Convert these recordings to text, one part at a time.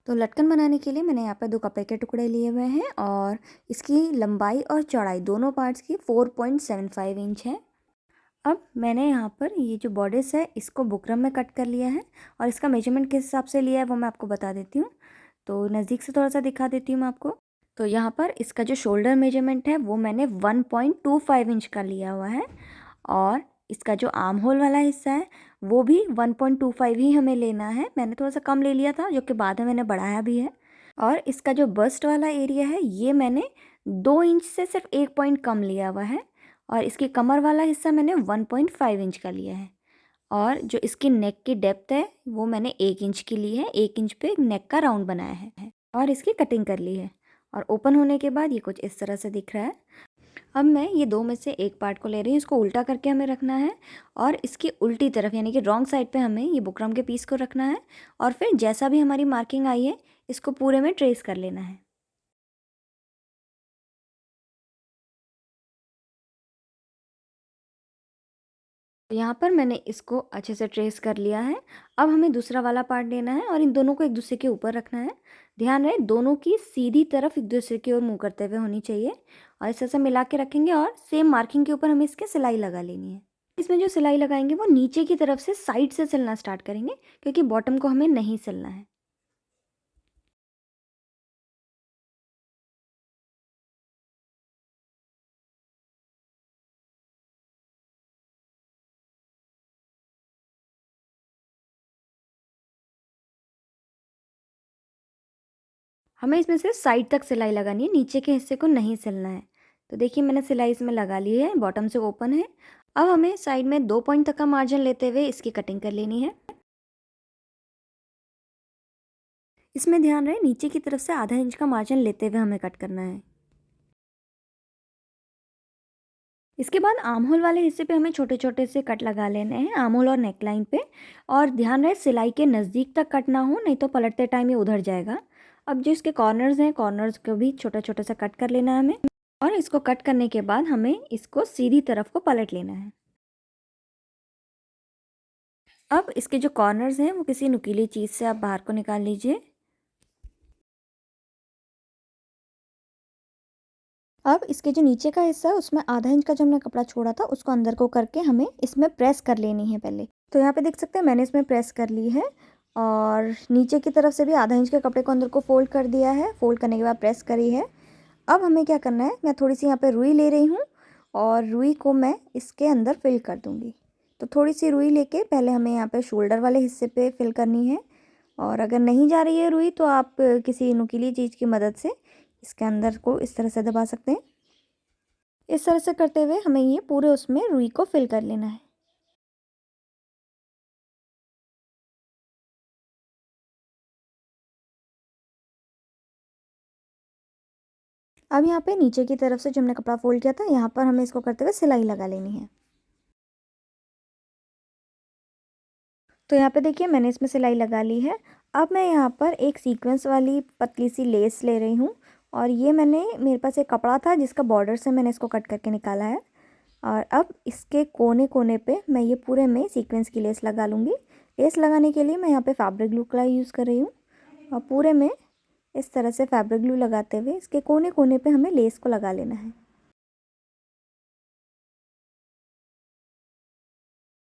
तो लटकन बनाने के लिए मैंने यहाँ पर 2 कपड़े के टुकड़े लिए हुए हैं और इसकी लंबाई और चौड़ाई दोनों पार्ट्स की 4.75 इंच है। अब मैंने यहाँ पर ये जो बॉर्डर्स है इसको बुकरम में कट कर लिया है और इसका मेजरमेंट किस हिसाब से लिया है वो मैं आपको बता देती हूँ। तो नज़दीक से थोड़ा सा दिखा देती हूँ मैं आपको। तो यहाँ पर इसका जो शोल्डर मेजरमेंट है वो मैंने 1.25 इंच का लिया हुआ है और इसका जो आर्म होल वाला हिस्सा है वो भी 1.25 ही हमें लेना है। मैंने थोड़ा सा कम ले लिया था जो कि बाद में मैंने बढ़ाया भी है। और इसका जो बस्ट वाला एरिया है ये मैंने 2 इंच से सिर्फ 1 पॉइंट कम लिया हुआ है और इसकी कमर वाला हिस्सा मैंने 1.5 इंच का लिया है। और जो इसकी नेक की डेप्थ है वो मैंने 1 इंच की ली है। 1 इंच पे नेक का राउंड बनाया है और इसकी कटिंग कर ली है। और ओपन होने के बाद ये कुछ इस तरह से दिख रहा है। अब मैं ये 2 में से एक पार्ट को ले रही हूँ, इसको उल्टा करके हमें रखना है और इसकी उल्टी तरफ यानी कि रॉन्ग साइड पे हमें ये बुकरम के पीस को रखना है और फिर जैसा भी हमारी मार्किंग आई है इसको पूरे में ट्रेस कर लेना है। तो यहाँ पर मैंने इसको अच्छे से ट्रेस कर लिया है। अब हमें दूसरा वाला पार्ट लेना है और इन दोनों को एक दूसरे के ऊपर रखना है। ध्यान रहे दोनों की सीधी तरफ एक दूसरे की ओर मुँह करते हुए होनी चाहिए और इस तरह से मिला के रखेंगे और सेम मार्किंग के ऊपर हमें इसके सिलाई लगा लेनी है। इसमें जो सिलाई लगाएंगे वो नीचे की तरफ से साइड से सिलना स्टार्ट करेंगे क्योंकि बॉटम को हमें नहीं सिलना है। हमें इसमें से साइड तक सिलाई लगानी है, नीचे के हिस्से को नहीं सिलना है। तो देखिए मैंने सिलाई इसमें लगा ली है, बॉटम से ओपन है। अब हमें साइड में 2 पॉइंट तक का मार्जिन लेते हुए इसकी कटिंग कर लेनी है। इसमें ध्यान रहे नीचे की तरफ से आधा इंच का मार्जिन लेते हुए हमें कट करना है। इसके बाद आर्म होल वाले हिस्से पे हमें छोटे छोटे से कट लगा लेने हैं, आर्म होल और नेक लाइन पे। और ध्यान रहे सिलाई के नज़दीक तक कट ना हो, नहीं तो पलटते टाइम ये उधर जाएगा। अब जो इसके कॉर्नर्स हैं, कॉर्नर्स को भी छोटा छोटा सा कट कर लेना है हमें और इसको कट करने के बाद हमें इसको सीधी तरफ को पलट लेना है। अब इसके जो कॉर्नर्स हैं वो किसी नुकीली चीज़ से आप बाहर को निकाल लीजिए। अब इसके जो नीचे का हिस्सा है उसमें आधा इंच का जो हमने कपड़ा छोड़ा था उसको अंदर को करके हमें इसमें प्रेस कर लेनी है पहले। तो यहाँ पे देख सकते हैं मैंने इसमें प्रेस कर ली है और नीचे की तरफ से भी आधा इंच के कपड़े को अंदर को फोल्ड कर दिया है। फोल्ड करने के बाद प्रेस करी है। अब हमें क्या करना है, मैं थोड़ी सी यहाँ पे रुई ले रही हूँ और रुई को मैं इसके अंदर फिल कर दूँगी। तो थोड़ी सी रुई लेके पहले हमें यहाँ पे शोल्डर वाले हिस्से पे फिल करनी है और अगर नहीं जा रही है रुई तो आप किसी नुकीली चीज़ की मदद से इसके अंदर को इस तरह से दबा सकते हैं। इस तरह से करते हुए हमें ये पूरे उसमें रुई को फिल कर लेना है। अब यहाँ पे नीचे की तरफ से जो हमने कपड़ा फोल्ड किया था यहाँ पर हमें इसको करते हुए सिलाई लगा लेनी है। तो यहाँ पे देखिए मैंने इसमें सिलाई लगा ली है। अब मैं यहाँ पर एक सीक्वेंस वाली पतली सी लेस ले रही हूँ और ये मेरे पास एक कपड़ा था जिसका बॉर्डर से मैंने इसको कट करके निकाला है। और अब इसके कोने कोने पे मैं ये पूरे में सीक्वेंस की लेस लगा लूँगी। लेस लगाने के लिए मैं यहाँ पे फैब्रिक ग्लू का यूज़ कर रही हूँ और पूरे में इस तरह से फैब्रिक ग्लू लगाते हुए इसके कोने कोने पे हमें लेस को लगा लेना है।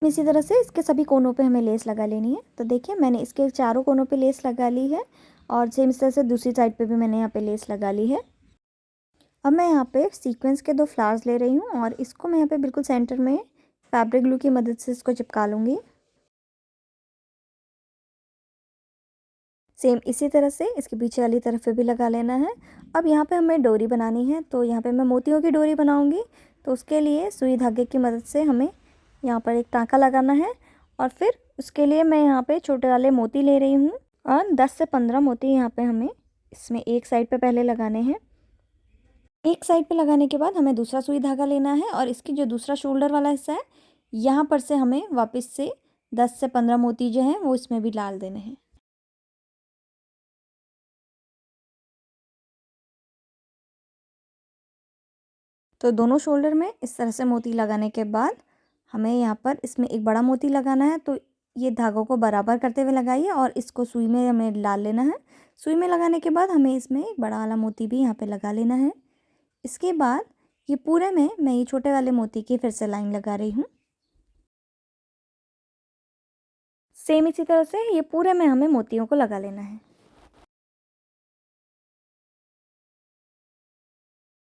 इसी तरह से इसके सभी कोनों पे हमें लेस लगा लेनी है। तो देखिए मैंने इसके चारों कोनों पे लेस लगा ली है और सेम इस तरह से दूसरी साइड पे भी मैंने यहाँ पे लेस लगा ली है। अब मैं यहाँ पे सीक्वेंस के 2 फ्लावर्स ले रही हूँ और इसको मैं यहाँ पे बिल्कुल सेंटर में फैब्रिक ग्लू की मदद से इसको चिपका लूँगी। सेम इसी तरह से इसके पीछे वाली तरफ पे भी लगा लेना है। अब यहाँ पे हमें डोरी बनानी है तो यहाँ पे मैं मोतियों की डोरी बनाऊँगी। तो उसके लिए सुई धागे की मदद से हमें यहाँ पर एक टाँका लगाना है और फिर उसके लिए मैं यहाँ पे छोटे वाले मोती ले रही हूँ और 10 से 15 मोती यहाँ पे हमें इसमें एक साइड पे पहले लगाने हैं। एक साइड पे लगाने के बाद हमें दूसरा सुई धागा लेना है और इसकी जो दूसरा शोल्डर वाला हिस्सा है यहाँ पर से हमें वापस से 10 से 15 मोती जो हैं वो इसमें भी डाल देने हैं। तो दोनों शोल्डर में इस तरह से मोती लगाने के बाद हमें यहाँ पर इसमें एक बड़ा मोती लगाना है। तो ये धागों को बराबर करते हुए लगाइए और इसको सुई में हमें डाल लेना है। सुई में लगाने के बाद हमें इसमें एक बड़ा वाला मोती भी यहाँ पे लगा लेना है। इसके बाद ये पूरे में मैं ये छोटे वाले मोती की फिर से लाइन लगा रही हूँ। सेम इसी तरह से ये पूरे में हमें मोतियों को लगा लेना है।